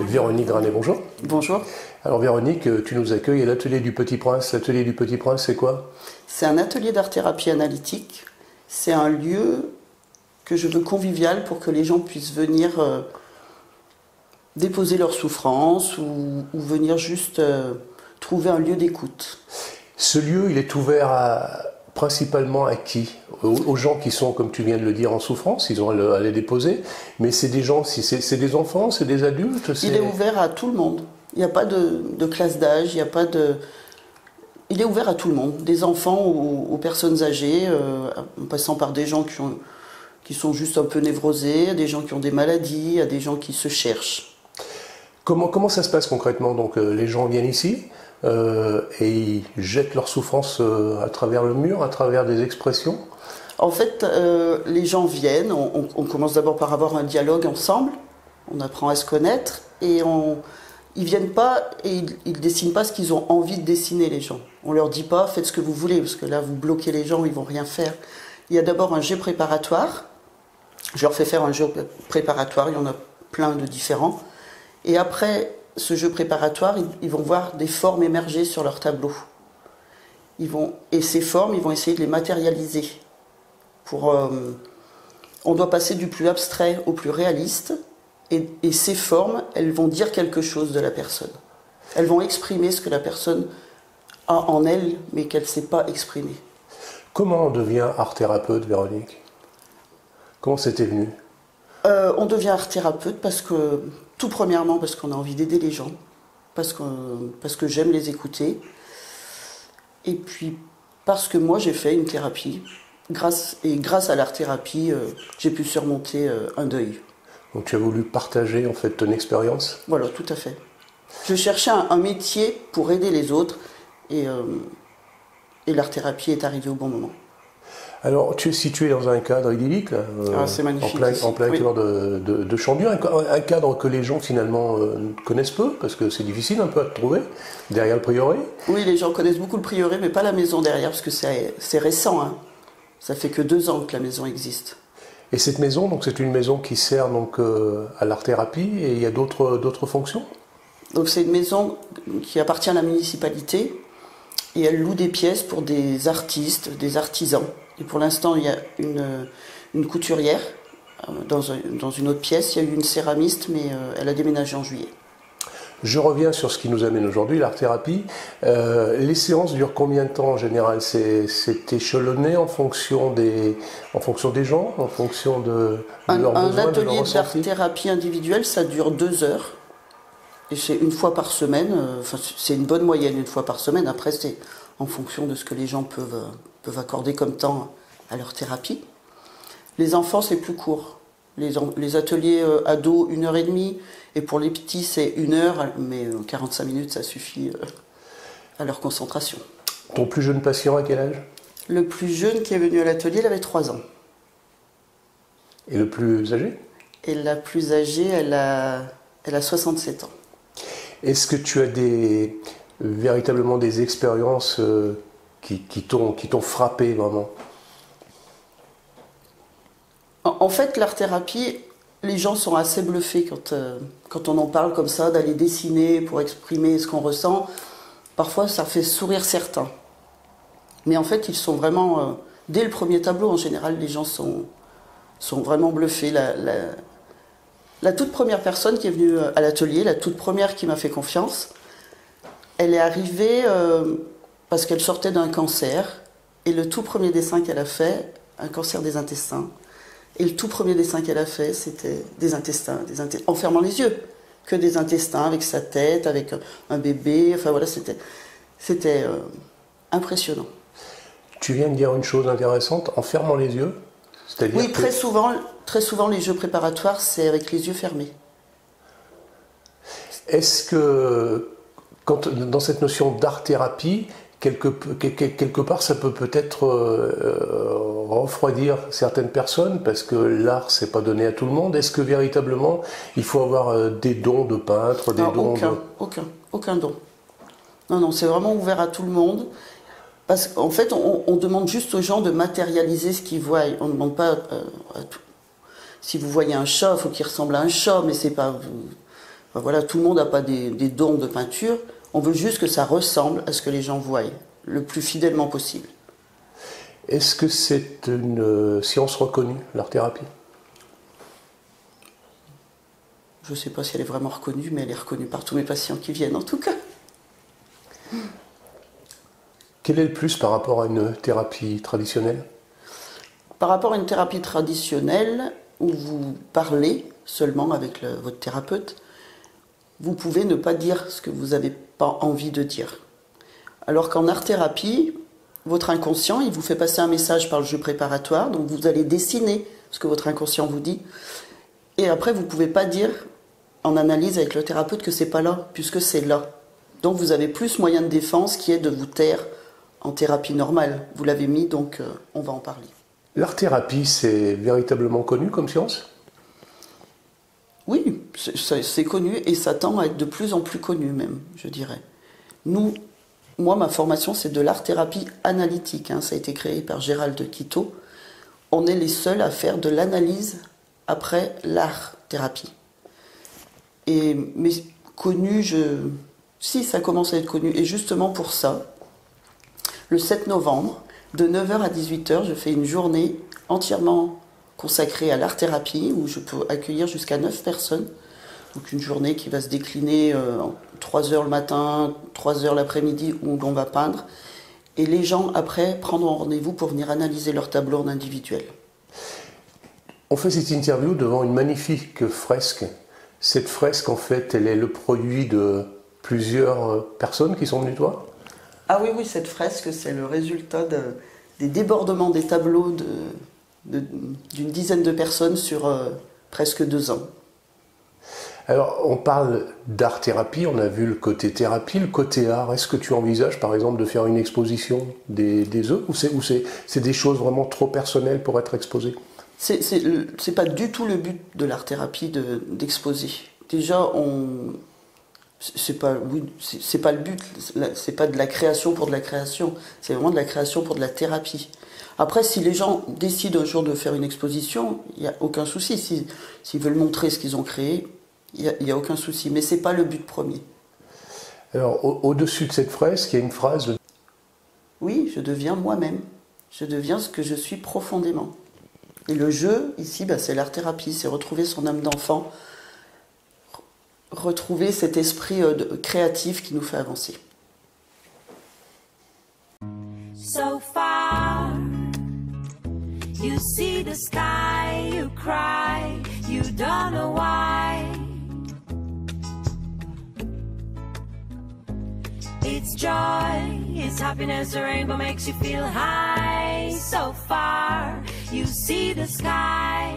Véronique Granet, bonjour. Bonjour. Alors Véronique, tu nous accueilles à l'atelier du Petit Prince. L'atelier du Petit Prince, c'est quoi? C'est un atelier d'art-thérapie analytique. C'est un lieu que je veux convivial pour que les gens puissent venir déposer leurs souffrances ou venir juste trouver un lieu d'écoute. Ce lieu, il est ouvert principalement à qui? Aux gens qui sont, comme tu viens de le dire, en souffrance, ils ont à les déposer. Mais c'est des gens, c'est des enfants, c'est des adultes? Il est ouvert à tout le monde. Il n'y a pas de classe d'âge, il n'y a pas de... Il est ouvert à tout le monde, des enfants aux personnes âgées, en passant par des gens qui sont juste un peu névrosés, à des gens qui ont des maladies, à des gens qui se cherchent. Comment ça se passe concrètement? Donc les gens viennent ici et ils jettent leur souffrance à travers le mur, à travers des expressions? En fait, les gens viennent, on commence d'abord par avoir un dialogue ensemble, on apprend à se connaître et ils viennent pas et ils dessinent pas ce qu'ils ont envie de dessiner, les gens. On leur dit pas faites ce que vous voulez parce que là vous bloquez les gens, ils vont rien faire. Il y a d'abord un jeu préparatoire. Je leur fais faire un jeu préparatoire, il y en a plein de différents. Et après ce jeu préparatoire, ils vont voir des formes émerger sur leur tableau. Et ces formes, ils vont essayer de les matérialiser. On doit passer du plus abstrait au plus réaliste. Et ces formes, elles vont dire quelque chose de la personne. Elles vont exprimer ce que la personne a en elle, mais qu'elle ne sait pas exprimer. Comment on devient art-thérapeute, Véronique? Comment c'était venu? On devient art-thérapeute tout premièrement parce qu'on a envie d'aider les gens, parce que j'aime les écouter, et puis parce que moi j'ai fait une thérapie. Grâce à l'art-thérapie, j'ai pu surmonter un deuil. Donc tu as voulu partager en fait ton expérience? Voilà, tout à fait. Je cherchais un métier pour aider les autres et l'art-thérapie est arrivée au bon moment. Alors tu es situé dans un cadre idyllique, là, c'est magnifique, en plein oui. cœur de Chambieu, un cadre que les gens finalement connaissent peu, parce que c'est difficile un peu à te trouver, derrière le prieuré. Oui, les gens connaissent beaucoup le prieuré, mais pas la maison derrière, parce que c'est récent. Hein. Ça fait que 2 ans que la maison existe. Et cette maison, donc c'est une maison qui sert donc à l'art-thérapie, et il y a d'autres fonctions? Donc c'est une maison qui appartient à la municipalité, et elle loue des pièces pour des artistes, des artisans. Et pour l'instant, il y a une couturière dans une autre pièce. Il y a eu une céramiste, mais elle a déménagé en juillet. Je reviens sur ce qui nous amène aujourd'hui, l'art-thérapie. Les séances durent combien de temps en général? C'est échelonné en fonction des gens, en fonction de leurs besoins, Un de leurs atelier ressentis? d'art-thérapie individuelle, ça dure 2 heures. Et c'est une fois par semaine. C'est une bonne moyenne, une fois par semaine. Après, c'est en fonction de ce que les gens peuvent accorder comme temps à leur thérapie. Les enfants, c'est plus court. Les ateliers ados, 1h30. Et pour les petits, c'est 1 heure, mais 45 minutes, ça suffit à leur concentration. Ton plus jeune patient, à quel âge? Le plus jeune qui est venu à l'atelier, il avait 3 ans. Et le plus âgé? Et la plus âgée, elle a 67 ans. Est-ce que tu as véritablement des expériences qui t'ont frappé vraiment? En fait, l'art-thérapie, les gens sont assez bluffés quand on en parle comme ça, d'aller dessiner pour exprimer ce qu'on ressent. Parfois, ça fait sourire certains. Mais en fait, ils sont vraiment... dès le premier tableau, en général, les gens sont vraiment bluffés. La toute première personne qui est venue à l'atelier, la toute première qui m'a fait confiance, elle est arrivée parce qu'elle sortait d'un cancer. Et le tout premier dessin qu'elle a fait, un cancer des intestins, et le tout premier dessin qu'elle a fait, c'était des intestins, en fermant les yeux. Que des intestins, avec sa tête, avec un bébé, enfin voilà, c'était impressionnant. Tu viens de dire une chose intéressante, en fermant les yeux, c'est-à-dire Oui, très souvent, les jeux préparatoires, c'est avec les yeux fermés. Est-ce que, dans cette notion d'art-thérapie, quelque part, ça peut-être refroidir certaines personnes, parce que l'art, c'est pas donné à tout le monde. Est-ce que véritablement, il faut avoir des dons de peintre, des dons aucun don. Non, c'est vraiment ouvert à tout le monde. Parce qu'en fait, on demande juste aux gens de matérialiser ce qu'ils voient. On ne demande pas à tout. Si vous voyez un chat, il faut qu'il ressemble à un chat, mais c'est pas... Enfin, voilà, tout le monde n'a pas des dons de peinture. On veut juste que ça ressemble à ce que les gens voient, le plus fidèlement possible. Est-ce que c'est une science reconnue, l'art-thérapie? Je ne sais pas si elle est vraiment reconnue, mais elle est reconnue par tous mes patients qui viennent en tout cas. Quel est le plus par rapport à une thérapie traditionnelle? Par rapport à une thérapie traditionnelle, où vous parlez seulement avec votre thérapeute, vous pouvez ne pas dire ce que vous n'avez pas envie de dire. Alors qu'en art-thérapie, votre inconscient, il vous fait passer un message par le jeu préparatoire, donc vous allez dessiner ce que votre inconscient vous dit, et après vous ne pouvez pas dire en analyse avec le thérapeute que c'est pas là, puisque c'est là. Donc vous avez plus moyen de défense qui est de vous taire en thérapie normale. Vous l'avez mis, donc on va en parler. L'art-thérapie, c'est véritablement connu comme science? Oui, c'est connu et ça tend à être de plus en plus connu même, je dirais. Moi, ma formation, c'est de l'art-thérapie analytique. Hein. Ça a été créé par Gérald Quito. On est les seuls à faire de l'analyse après l'art-thérapie. Mais connu, si ça commence à être connu. Et justement pour ça, le 7 novembre, de 9h à 18h, je fais une journée entièrement consacrée à l'art-thérapie, où je peux accueillir jusqu'à 9 personnes. Donc une journée qui va se décliner en 3h le matin, 3h l'après-midi, où l'on va peindre. Et les gens, après, prendront rendez-vous pour venir analyser leur tableau en individuel. On fait cette interview devant une magnifique fresque. Cette fresque, en fait, elle est le produit de plusieurs personnes qui sont venues te voir? Ah oui, cette fresque, c'est le résultat des débordements des tableaux d'une dizaine de personnes sur presque 2 ans. Alors, on parle d'art-thérapie, on a vu le côté thérapie, le côté art. Est-ce que tu envisages, par exemple, de faire une exposition des œuvres, ou c'est des choses vraiment trop personnelles pour être exposées? C'est pas du tout le but de l'art-thérapie d'exposer. Déjà, c'est pas le but, c'est pas de la création pour de la création, c'est vraiment de la création pour de la thérapie. Après, si les gens décident un jour de faire une exposition, il n'y a aucun souci. S'ils veulent montrer ce qu'ils ont créé, il n'y a aucun souci. Mais c'est pas le but premier. Alors, au-dessus de cette fresque, il y a une phrase. Oui, je deviens moi-même. Je deviens ce que je suis profondément. Et le jeu, ici, c'est l'art-thérapie, c'est retrouver son âme d'enfant, retrouver cet esprit créatif qui nous fait avancer. So far, you see the sky, you cry, you don't know why. It's joy, it's happiness, the rainbow makes you feel high. So far, you see the sky.